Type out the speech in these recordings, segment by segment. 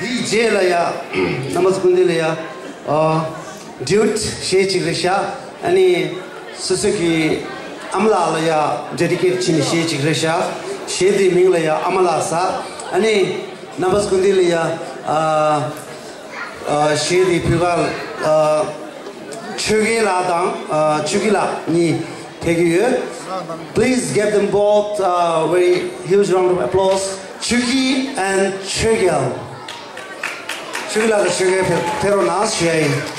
Jelaya, Namaskundilia, Dude, Shechigrisha, any Suzuki Amlalaya, dedicated Chinichigrisha, Shedi Minglaya, Amalasa, any Namaskundilia, Shedi Pival, Chugila Dang, Chugila, Ni Tegu. Please give them both a very huge round of applause. Chugi and Chugil. Chugila Chugil Peronas Shay.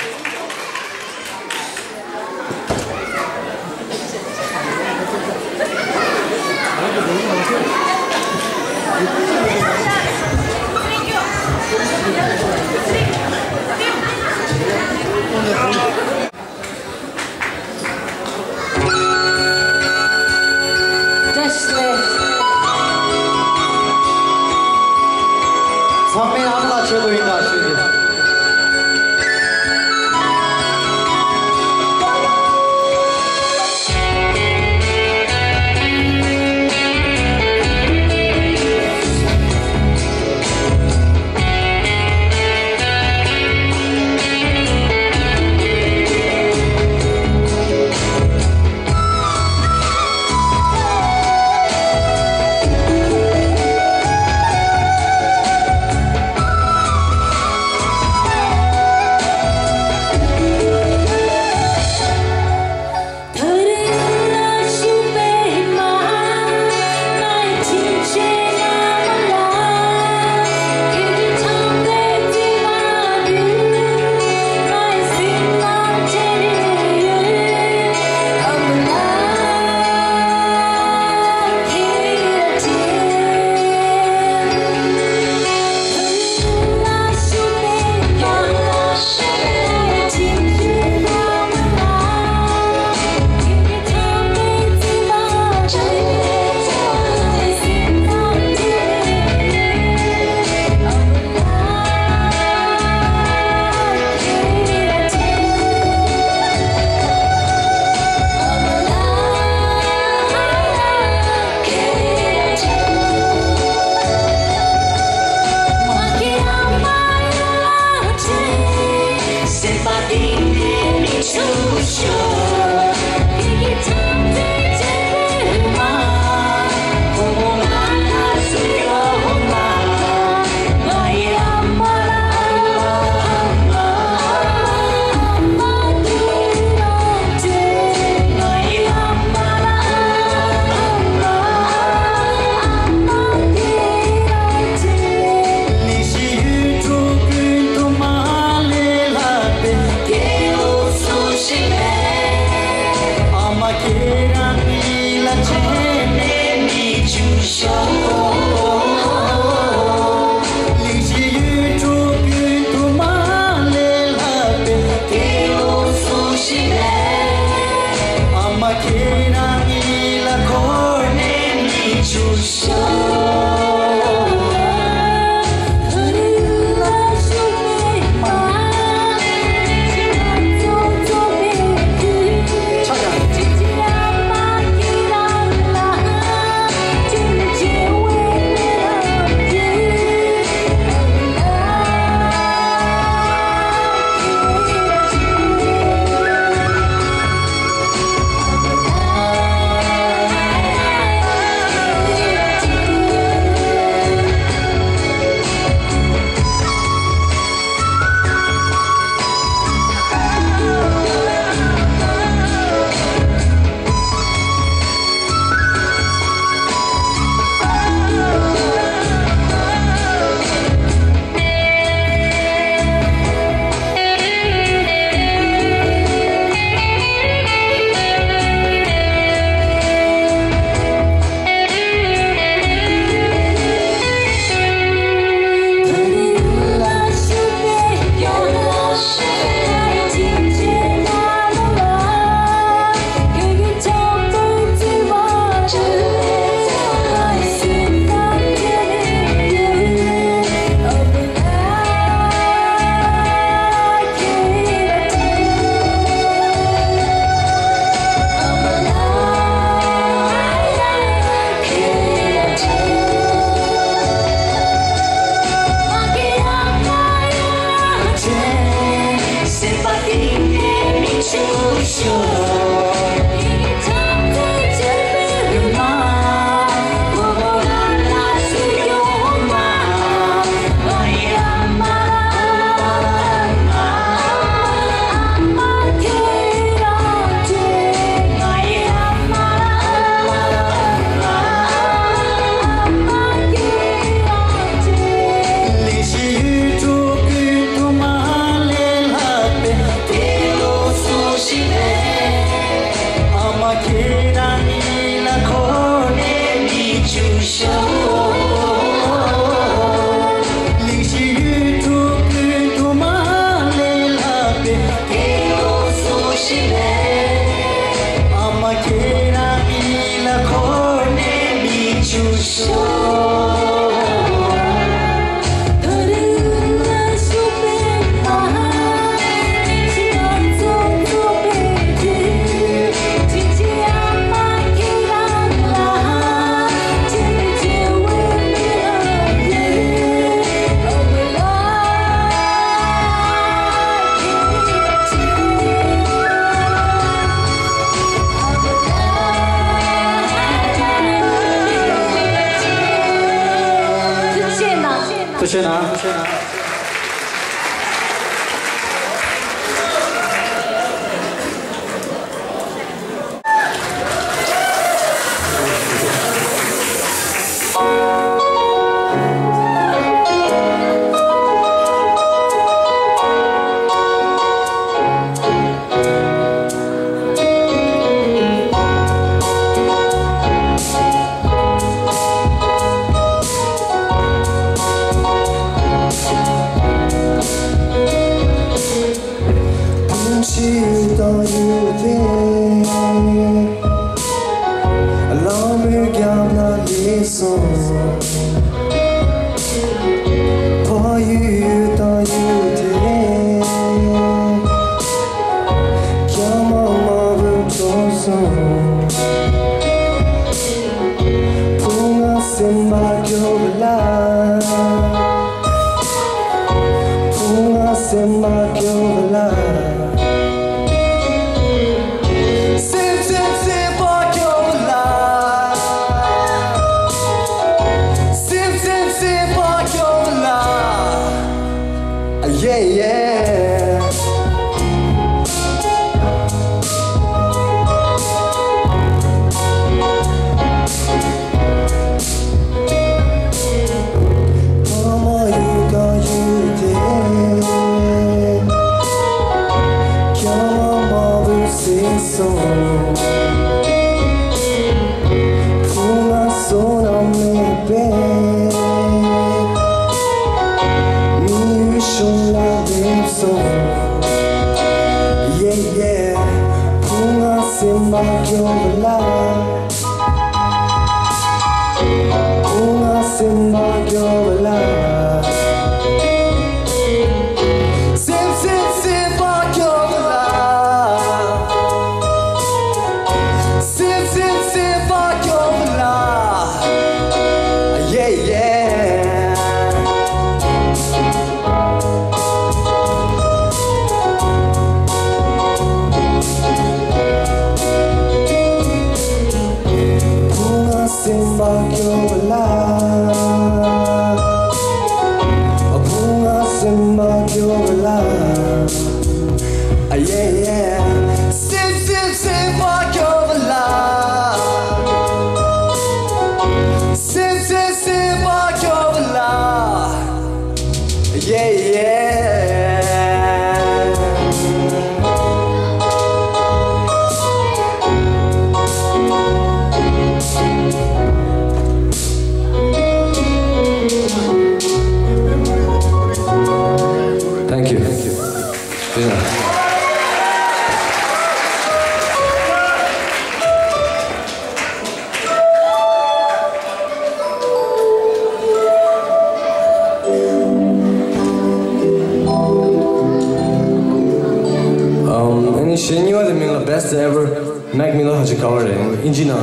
best ever Mac Miller 하지 가을에 인지나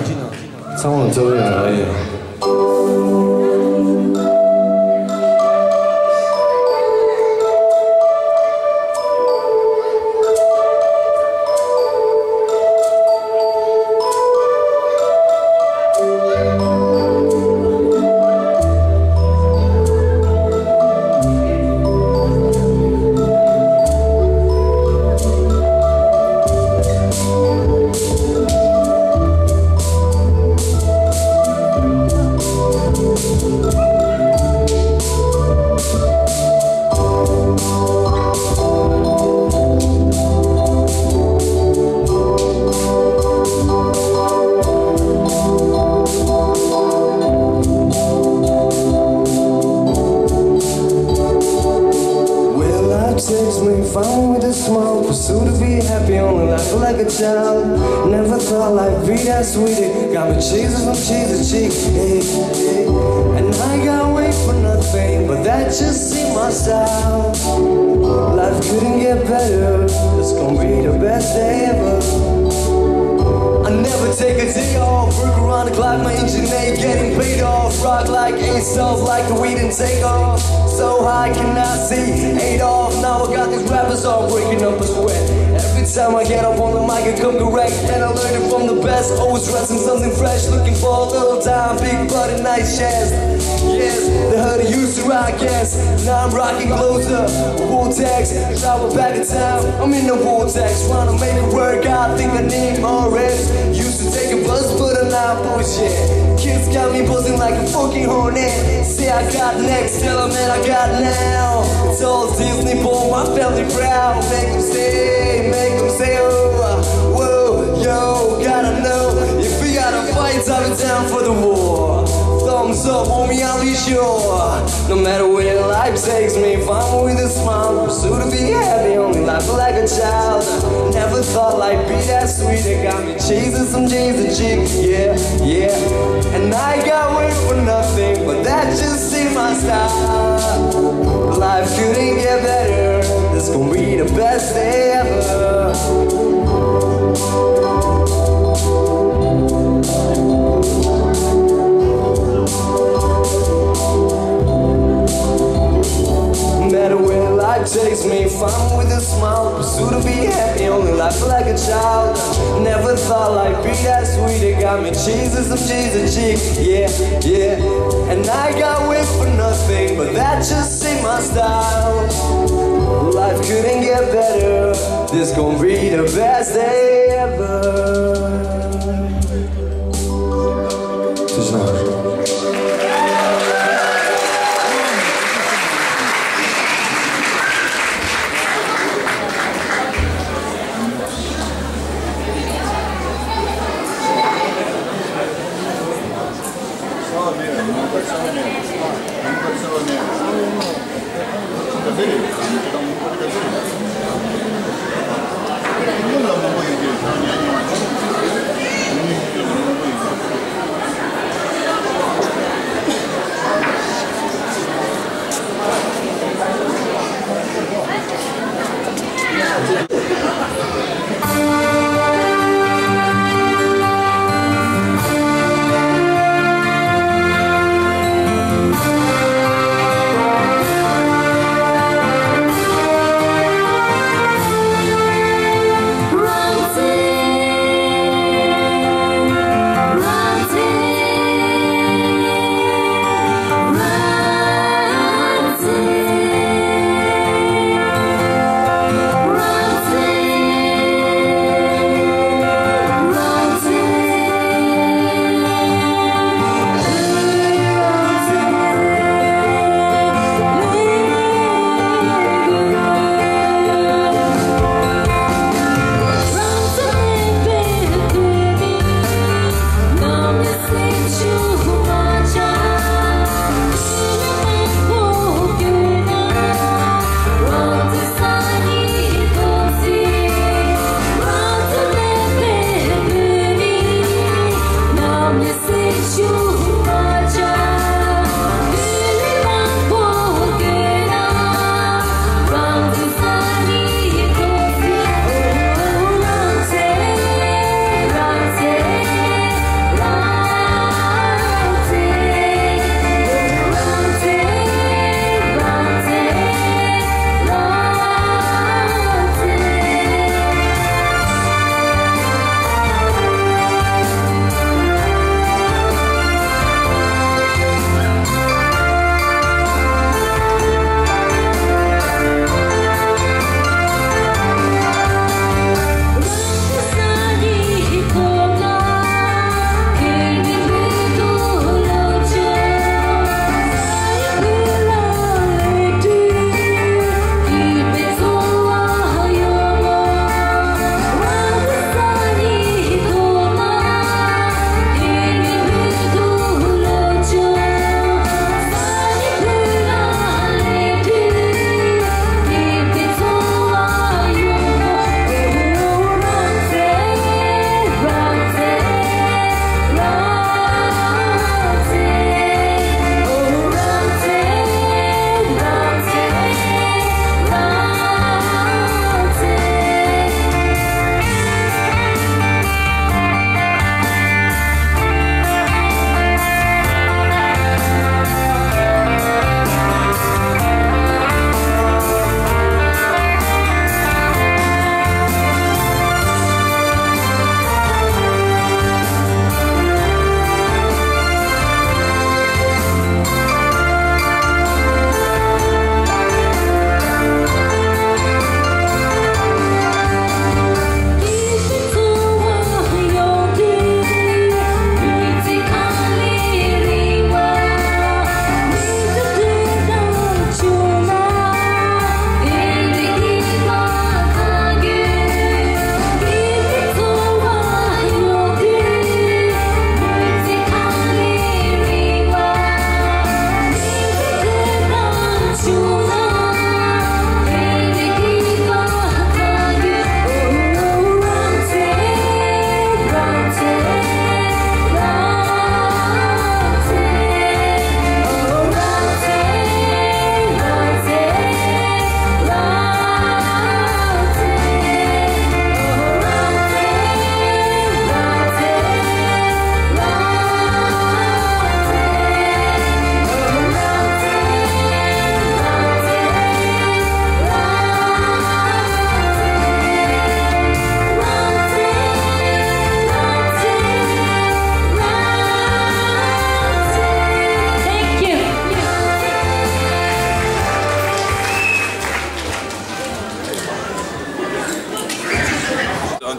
상황은 저거야 아예 happy, only laugh like a child. Never thought life be that sweet. It got me cheesing from cheese to cheek. And I got wait for nothing, but that just ain't my style. Life couldn't get better. It's gonna be the best day ever. I never take a day off, work around the clock, my engine ain't getting paid off. Rock like A-Self, like the weed and take off. So high can I see 8 off. Now I got these rappers all breaking up a sweat. Every time I get up on the mic I come correct. And I learn it from the best, always dressing something fresh. Looking for a little time, big butt and nice chest. Yes, the hood I used to rock, yes. Now I'm rocking closer, Vortex. Travel back in time, I'm in the vortex. Trying to make it work, I think I need more rest. Used to take a bus, but I'm not bullshit. Kids got me buzzing like a fucking hornet. Say I got next, tell them that I got now. It's all Disney, pull my family proud. Make them say, oh, whoa, yo, gotta know. If we gotta fight, I'll be down for the war. Thumbs up, homie, I'll be sure. No matter where life takes me, if I'm with a smile, pursue to be happy, only life like a child. Never thought life be that sweet. It got me chasing some jeans and chicks, yeah, yeah. And I got wait for nothing, but that just ain't my style. Life couldn't get better. This gon' be the best day ever. Takes me, if I'm with a smile, pursue to be happy, only life like a child. Never thought life be that sweet. It got me cheesing some cheese and cheek, yeah, yeah. And I got wait for nothing, but that just ain't my style. Life couldn't get better. This gon' be the best day ever.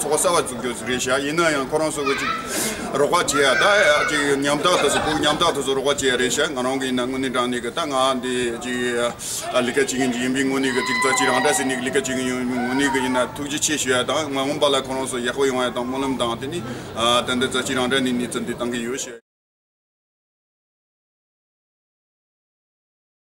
소가사와 주교스리샤 이나야 코론소고 로과지야다 지 냠다도서 부 냠다도서 로과지야레샤 나롱기 나군이라니 땅아디 지 알리카지긴 지임빙문이 그 직자지랑다스니 리카지긴 문이 그이나 투지치시야다 마음발라 코론소 야고이와다 몰음다한테니 단데자지랑다니 니쩐디 땅기 요시